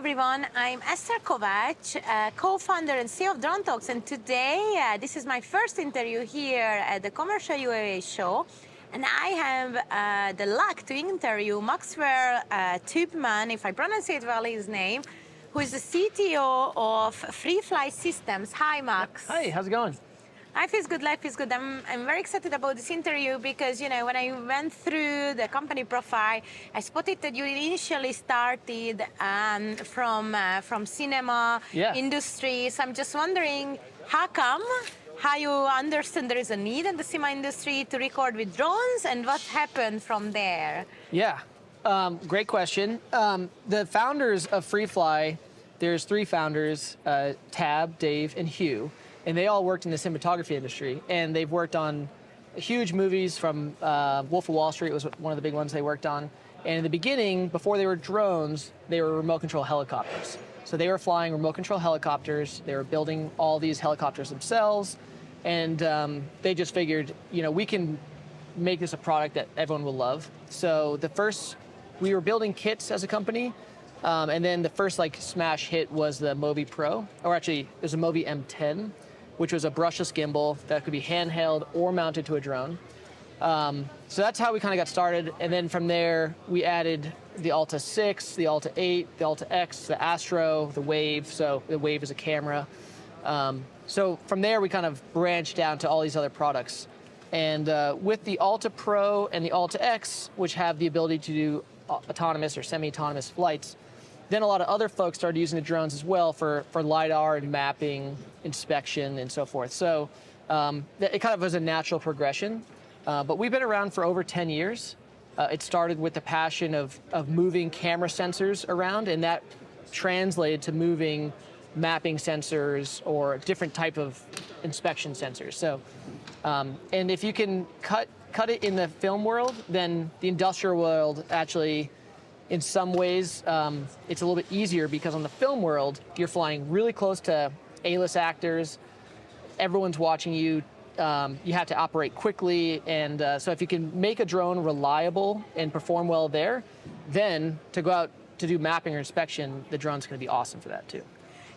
everyone. I'm Esther Kovac, co-founder and CEO of DroneTalks, and today this is my first interview here at the Commercial UAV show, and I have the luck to interview Maxwell Tubman, if I pronounce it well, his name, who is the CTO of Freefly Systems. Hi, Max. Hi, how's it going? Life is good, life is good. I'm very excited about this interview because, you know, when I went through the company profile, I spotted that you initially started from cinema industry. So I'm just wondering, how come, how you understand there is a need in the cinema industry to record with drones, and what happened from there? Yeah, great question. The founders of Freefly, there's three founders, Tab, Dave, and Hugh. And they all worked in the cinematography industry, and they've worked on huge movies from Wolf of Wallstreet was one of the big ones they worked on. And in the beginning, before they were drones, they were remote control helicopters. So they were flying remote control helicopters. They were building all these helicopters themselves, and they just figured, you know, we can make this a product that everyone will love. So we were building kits as a company. And then the first smash hit was the Movi Pro, or actually it was a Movi M10, which was a brushless gimbal that could be handheld or mounted to a drone. So that's how we kind of got started. And then from there, we added the Alta 6, the Alta 8, the Alta X, the Astro, the Wave. So the Wave is a camera. So from there, we kind of branched down to all these other products. And with the Alta Pro and the Alta X, which have the ability to do autonomous or semi-autonomous flights, then a lot of other folks started using the drones as well for LiDAR and mapping, inspection, and so forth. So it kind of was a natural progression. But we've been around for over 10 years. It started with the passion of moving camera sensors around, and that translated to moving mapping sensors or different type of inspection sensors. So, and if you can cut it in the film world, then the industrial world actually, in some ways, it's a little bit easier because on the film world, you're flying really close to A-list actors. Everyone's watching you. You have to operate quickly. And so if you can make a drone reliable and perform well there, then to go out to do mapping or inspection, the drone's going to be awesome for that too.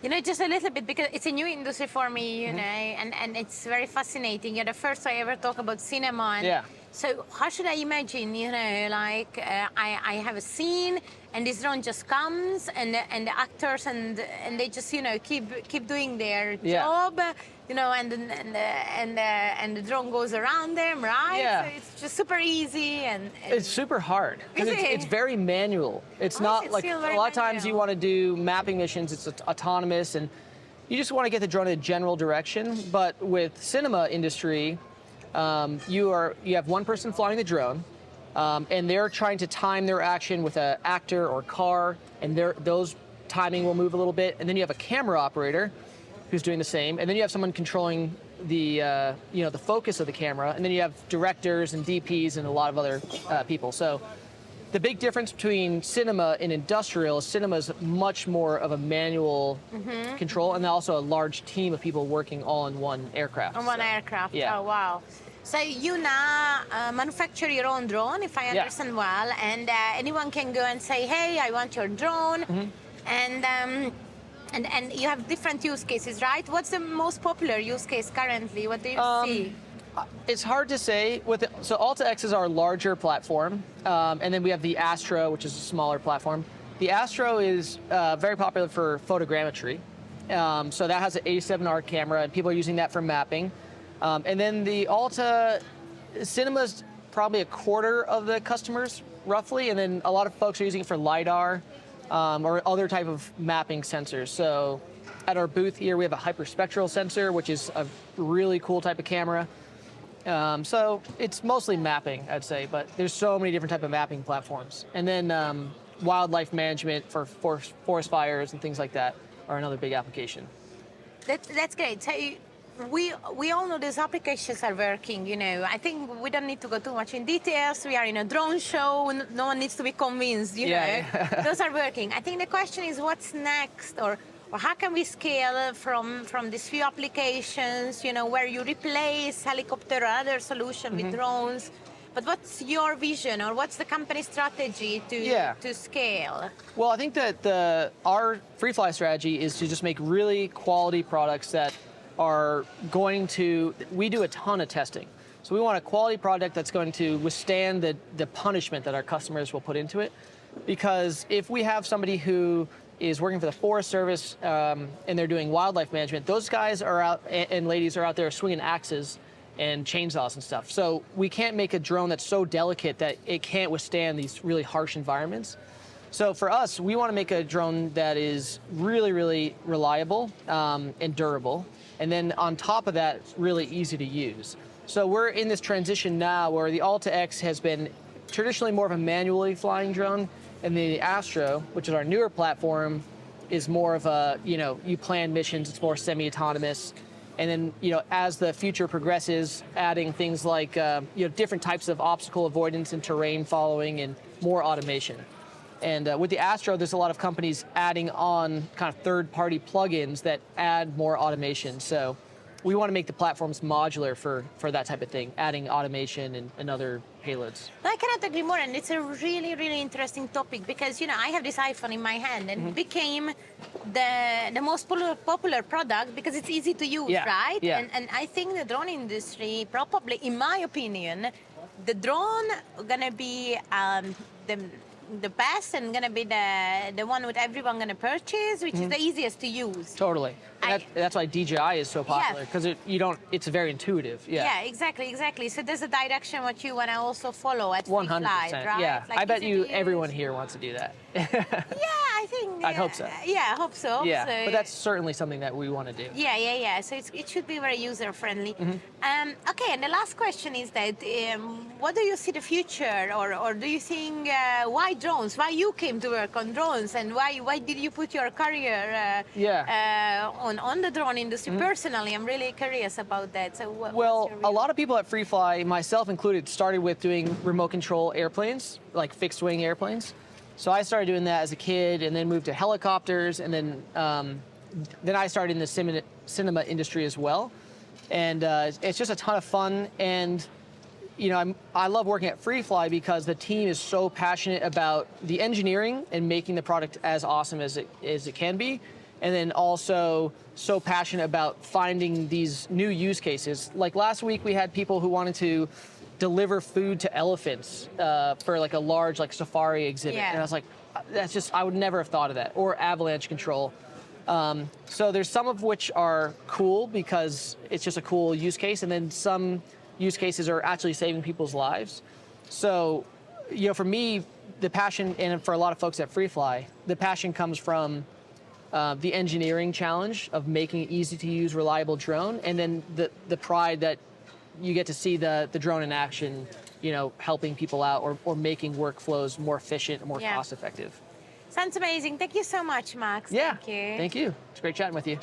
You know, just a little bit, because it's a new industry for me, you know, and it's very fascinating. You're the first I ever talk about cinema. And so how should I imagine, you know, like I have a scene and this drone just comes and the actors and they just, you know, keep doing their job, you know, and the drone goes around them, right? Yeah. So it's just super easy and it's super hard because it's very manual. It's not like a lot of times you want to do mapping missions, it's autonomous, and you just want to get the drone in a general direction. But with cinema industry, you have one person flying the drone, and they're trying to time their action with an actor or car, and those timing will move a little bit. And then you have a camera operator who's doing the same, and then you have someone controlling the the focus of the camera, and then you have directors and DPs and a lot of other people. So the big difference between cinema and industrial is cinema is much more of a manual control, and also a large team of people working all in one aircraft. On one aircraft, yeah. Oh wow. So you now manufacture your own drone, if I understand well, and anyone can go and say, hey, I want your drone, and you have different use cases, right? What's the most popular use case currently? What do you see? It's hard to say. So Alta X is our larger platform, and then we have the Astro, which is a smaller platform. The Astro is very popular for photogrammetry. So that has an 87R camera, and people are using that for mapping. And then the Alta Cinema's probably a quarter of the customers, roughly, and then a lot of folks are using it for LiDAR or other type of mapping sensors. So at our booth here, we have a hyperspectral sensor, which is a really cool type of camera. So it's mostly mapping, I'd say, but there's so many different type of mapping platforms. And then wildlife management for forest fires and things like that are another big application. That's great. So we all know these applications are working, you know. I think we don't need to go too much in details. We are in a drone show. No one needs to be convinced, you know. Those are working. I think the question is what's next, or how can we scale from these few applications, you know, where you replace helicopter or other solution with drones, But what's your vision, or what's the company strategy to scale? Well, I think that our Freefly strategy is to just make really quality products that are going to, we do a ton of testing. So we want a quality product that's going to withstand the punishment that our customers will put into it. Because if we have somebody who is working for the Forest Service and they're doing wildlife management, those guys are out and ladies are out there swinging axes and chainsaws and stuff. So we can't make a drone that's so delicate that it can't withstand these really harsh environments. So for us, we want to make a drone that is really, really reliable and durable. And then on top of that, it's really easy to use. So we're in this transition now where the Alta X has been traditionally more of a manually flying drone, and the Astro, which is our newer platform, is more of a, you plan missions, it's more semi-autonomous. And then, as the future progresses, adding things like, different types of obstacle avoidance and terrain following and more automation. And with the Astro, there's a lot of companies adding on kind of third-party plugins that add more automation. So we want to make the platforms modular for that type of thing, adding automation and other payloads. I cannot agree more, and it's a really, really interesting topic because, I have this iPhone in my hand, and it became the most popular product because it's easy to use, right? Yeah. And I think the drone industry, probably, in my opinion, the drone gonna be the best and gonna be the one with everyone gonna purchase, which is the easiest to use. Totally. That's why DJI is so popular, because it's very intuitive. Yeah, exactly. So there's a direction what you wanna also follow at Freefly, 100%, right? yeah. Like, I bet everyone here wants to do that. I think. I'd hope so. Yeah, I hope so. Yeah, but that's certainly something that we want to do. Yeah. So it should be very user friendly. Okay, and the last question is that what do you see the future, or do you think why drones? Why you came to work on drones, and why did you put your career on the drone industry? Personally, I'm really curious about that. So well, a lot of people at Freefly, myself included, started with doing remote control airplanes, like fixed wing airplanes. So I started doing that as a kid, and then moved to helicopters, and then I started in the cinema industry as well. And it's just a ton of fun. And I love working at Freefly because the team is so passionate about the engineering and making the product as awesome as it can be, and then also so passionate about finding these new use cases. Like last week, we had people who wanted to deliver food to elephants for like a large safari exhibit. And I was like, I would never have thought of that. Or avalanche control. So there's some of which are cool because it's just a cool use case, and then some use cases are actually saving people's lives. So, for me, the passion, and for a lot of folks at Freefly, the passion comes from the engineering challenge of making an easy to use, reliable drone, and then the pride that you get to see the drone in action, helping people out or making workflows more efficient and more cost effective. Sounds amazing. Thank you so much, Max. Yeah. Thank you. Thank you. It's great chatting with you.